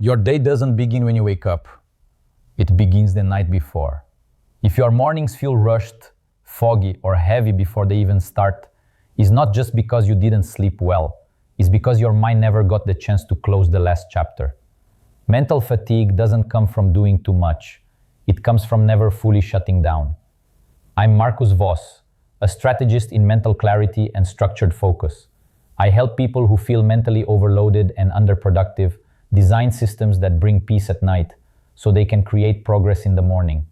Your day doesn't begin when you wake up. It begins the night before. If your mornings feel rushed, foggy, or heavy before they even start, it's not just because you didn't sleep well. It's because your mind never got the chance to close the last chapter. Mental fatigue doesn't come from doing too much. It comes from never fully shutting down. I'm Marcus Voss, a strategist in mental clarity and structured focus. I help people who feel mentally overloaded and underproductive design systems that bring peace at night so they can create progress in the morning.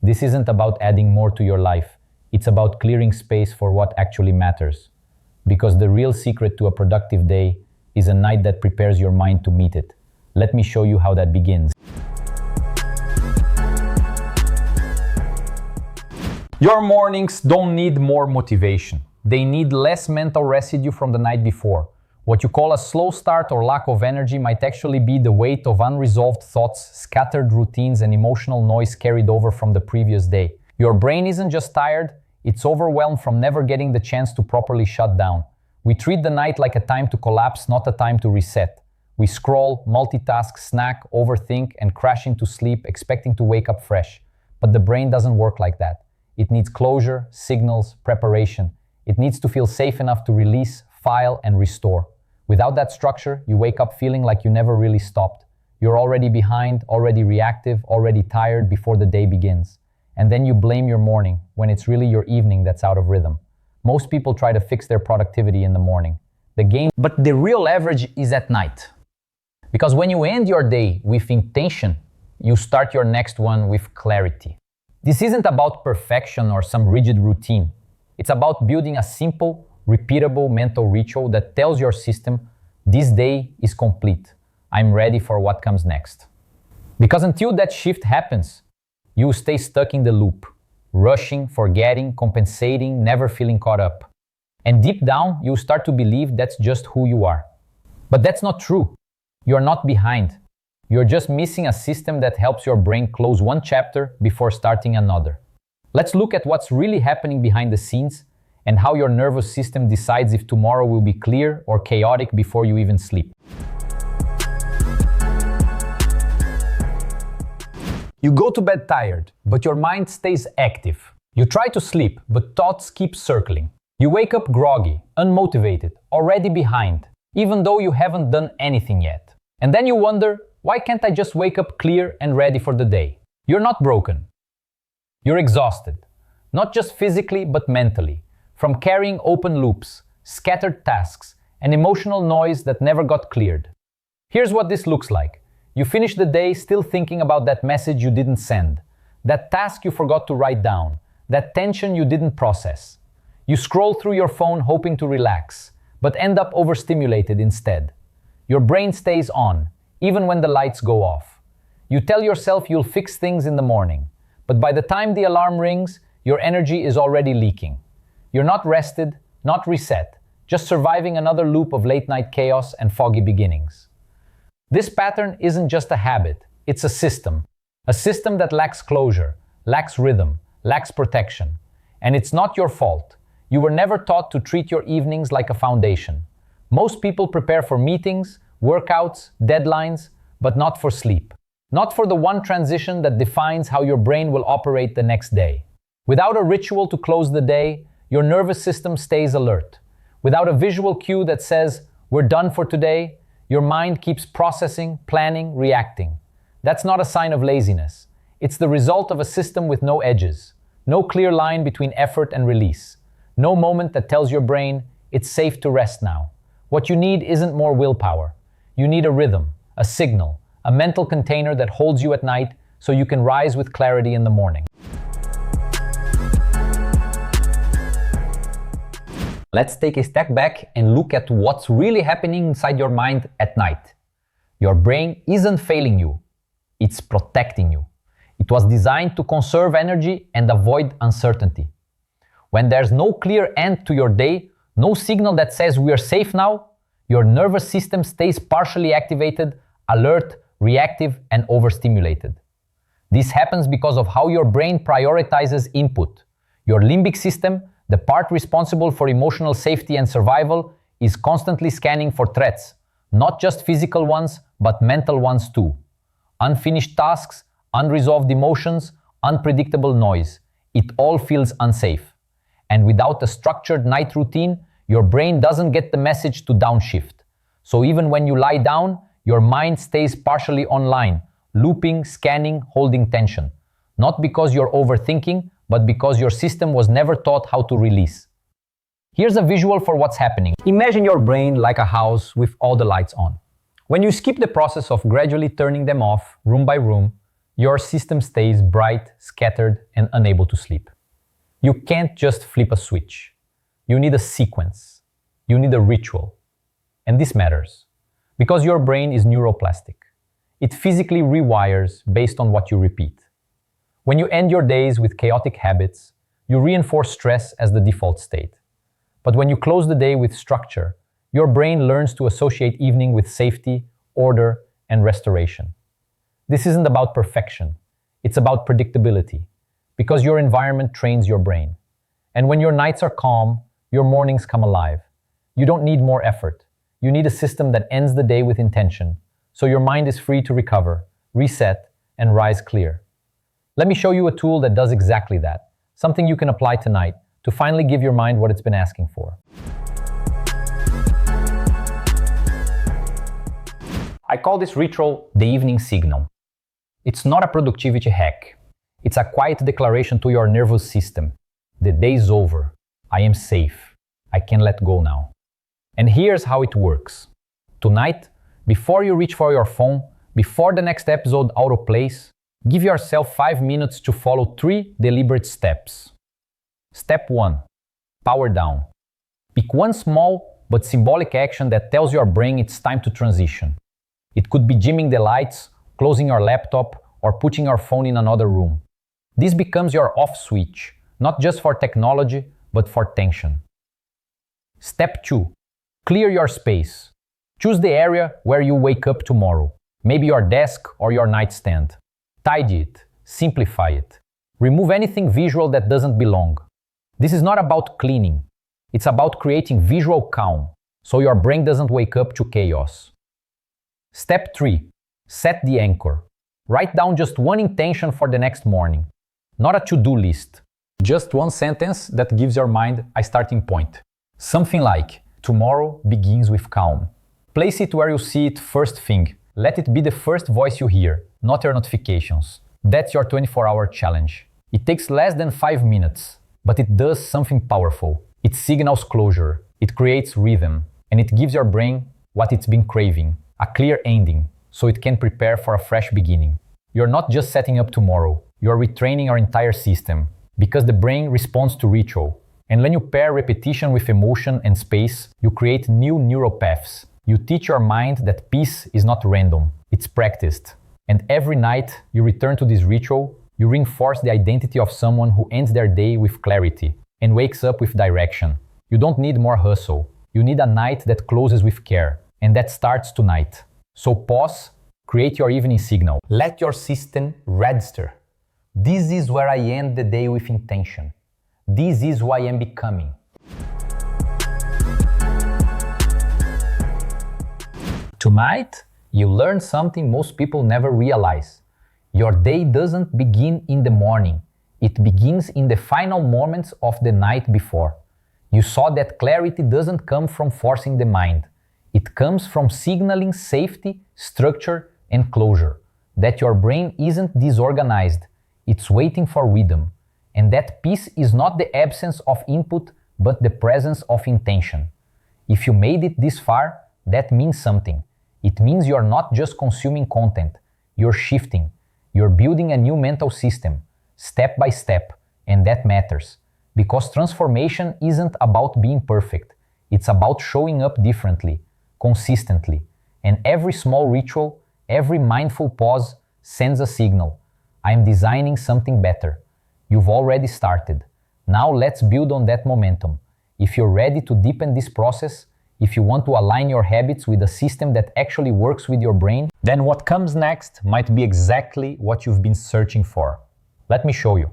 This isn't about adding more to your life. It's about clearing space for what actually matters. Because the real secret to a productive day is a night that prepares your mind to meet it. Let me show you how that begins. Your mornings don't need more motivation. They need less mental residue from the night before. What you call a slow start or lack of energy might actually be the weight of unresolved thoughts, scattered routines, and emotional noise carried over from the previous day. Your brain isn't just tired, it's overwhelmed from never getting the chance to properly shut down. We treat the night like a time to collapse, not a time to reset. We scroll, multitask, snack, overthink, and crash into sleep, expecting to wake up fresh. But the brain doesn't work like that. It needs closure, signals, preparation. It needs to feel safe enough to release, file, and restore. Without that structure, you wake up feeling like you never really stopped. You're already behind, already reactive, already tired before the day begins. And then you blame your morning, when it's really your evening that's out of rhythm. Most people try to fix their productivity in the morning. But the real average is at night. Because when you end your day with intention, you start your next one with clarity. This isn't about perfection or some rigid routine. It's about building a simple, repeatable mental ritual that tells your system, this day is complete. I'm ready for what comes next. Because until that shift happens, you stay stuck in the loop, rushing, forgetting, compensating, never feeling caught up. And deep down, you start to believe that's just who you are. But that's not true. You're not behind. You're just missing a system that helps your brain close one chapter before starting another. Let's look at what's really happening behind the scenes and how your nervous system decides if tomorrow will be clear or chaotic before you even sleep. You go to bed tired, but your mind stays active. You try to sleep, but thoughts keep circling. You wake up groggy, unmotivated, already behind, even though you haven't done anything yet. And then you wonder, why can't I just wake up clear and ready for the day? You're not broken. You're exhausted, not just physically, but mentally. From carrying open loops, scattered tasks, and emotional noise that never got cleared. Here's what this looks like. You finish the day still thinking about that message you didn't send, that task you forgot to write down, that tension you didn't process. You scroll through your phone hoping to relax, but end up overstimulated instead. Your brain stays on, even when the lights go off. You tell yourself you'll fix things in the morning, but by the time the alarm rings, your energy is already leaking. You're not rested, not reset, just surviving another loop of late-night chaos and foggy beginnings. This pattern isn't just a habit, it's a system that lacks closure, lacks rhythm, lacks protection. And it's not your fault. You were never taught to treat your evenings like a foundation. Most people prepare for meetings, workouts, deadlines, but not for sleep. Not for the one transition that defines how your brain will operate the next day. Without a ritual to close the day, your nervous system stays alert. Without a visual cue that says, we're done for today, your mind keeps processing, planning, reacting. That's not a sign of laziness. It's the result of a system with no edges, no clear line between effort and release, no moment that tells your brain, it's safe to rest now. What you need isn't more willpower. You need a rhythm, a signal, a mental container that holds you at night so you can rise with clarity in the morning. Let's take a step back and look at what's really happening inside your mind at night. Your brain isn't failing you, it's protecting you. It was designed to conserve energy and avoid uncertainty. When there's no clear end to your day, no signal that says we are safe now, your nervous system stays partially activated, alert, reactive, and overstimulated. This happens because of how your brain prioritizes input. Your limbic system, the part responsible for emotional safety and survival, is constantly scanning for threats, Not just physical ones, but mental ones too. Unfinished tasks, unresolved emotions, unpredictable noise. It all feels unsafe. And without a structured night routine, your brain doesn't get the message to downshift. So even when you lie down, your mind stays partially online, looping, scanning, holding tension. Not because you're overthinking, but because your system was never taught how to release. Here's a visual for what's happening. Imagine your brain like a house with all the lights on. When you skip the process of gradually turning them off, room by room, your system stays bright, scattered, and unable to sleep. You can't just flip a switch. You need a sequence. You need a ritual. And this matters, because your brain is neuroplastic. It physically rewires based on what you repeat. When you end your days with chaotic habits, you reinforce stress as the default state. But when you close the day with structure, your brain learns to associate evening with safety, order, and restoration. This isn't about perfection. It's about predictability, because your environment trains your brain. And when your nights are calm, your mornings come alive. You don't need more effort. You need a system that ends the day with intention, so your mind is free to recover, reset, and rise clear. Let me show you a tool that does exactly that, something you can apply tonight to finally give your mind what it's been asking for. I call this ritual the evening signal. It's not a productivity hack. It's a quiet declaration to your nervous system. The day's over. I am safe. I can let go now. And here's how it works. Tonight, before you reach for your phone, before the next episode autoplays, give yourself 5 minutes to follow 3 deliberate steps. Step 1. Power down. Pick one small but symbolic action that tells your brain it's time to transition. It could be dimming the lights, closing your laptop, or putting your phone in another room. This becomes your off switch, not just for technology, but for tension. Step 2. Clear your space. Choose the area where you wake up tomorrow, maybe your desk or your nightstand. Tidy it, simplify it. Remove anything visual that doesn't belong. This is not about cleaning. It's about creating visual calm, so your brain doesn't wake up to chaos. Step 3. Set the anchor. Write down just one intention for the next morning. Not a to-do list. Just one sentence that gives your mind a starting point. Something like, tomorrow begins with calm. Place it where you see it first thing. Let it be the first voice you hear, not your notifications. That's your 24-hour challenge. It takes less than 5 minutes, but it does something powerful. It signals closure, it creates rhythm, and it gives your brain what it's been craving, a clear ending, so it can prepare for a fresh beginning. You're not just setting up tomorrow, you're retraining your entire system, because the brain responds to ritual. And when you pair repetition with emotion and space, you create new neural paths. You teach your mind that peace is not random, it's practiced. And every night you return to this ritual, you reinforce the identity of someone who ends their day with clarity and wakes up with direction. You don't need more hustle. You need a night that closes with care, and that starts tonight. So pause, create your evening signal. Let your system register. This is where I end the day with intention. This is who I am becoming. Tonight, you learn something most people never realize. Your day doesn't begin in the morning. It begins in the final moments of the night before. You saw that clarity doesn't come from forcing the mind. It comes from signaling safety, structure, and closure. That your brain isn't disorganized. It's waiting for rhythm. And that peace is not the absence of input, but the presence of intention. If you made it this far, that means something. It means you're not just consuming content. You're shifting. You're building a new mental system, step by step, and that matters. Because transformation isn't about being perfect. It's about showing up differently, consistently. And every small ritual, every mindful pause sends a signal. I'm designing something better. You've already started. Now let's build on that momentum. If you're ready to deepen this process, if you want to align your habits with a system that actually works with your brain, then what comes next might be exactly what you've been searching for. Let me show you.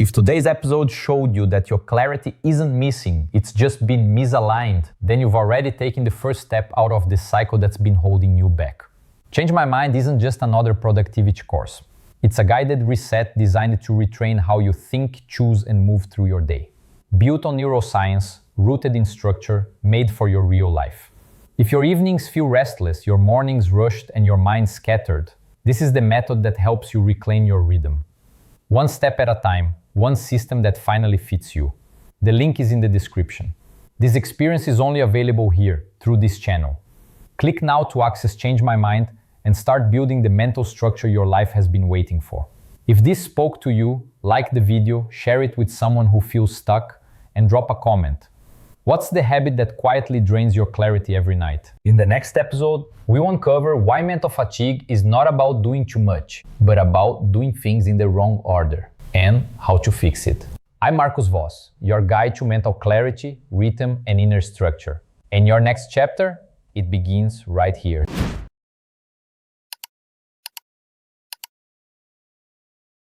If today's episode showed you that your clarity isn't missing, it's just been misaligned, then you've already taken the first step out of this cycle that's been holding you back. Change My Mind isn't just another productivity course. It's a guided reset designed to retrain how you think, choose, and move through your day. Built on neuroscience, rooted in structure, made for your real life. If your evenings feel restless, your mornings rushed, and your mind scattered, this is the method that helps you reclaim your rhythm. One step at a time, one system that finally fits you. The link is in the description. This experience is only available here, through this channel. Click now to access Change My Mind and start building the mental structure your life has been waiting for. If this spoke to you, like the video, share it with someone who feels stuck, and drop a comment. What's the habit that quietly drains your clarity every night? In the next episode, we will uncover why mental fatigue is not about doing too much, but about doing things in the wrong order, and how to fix it. I'm Marcus Voss, your guide to mental clarity, rhythm, and inner structure. And your next chapter, it begins right here.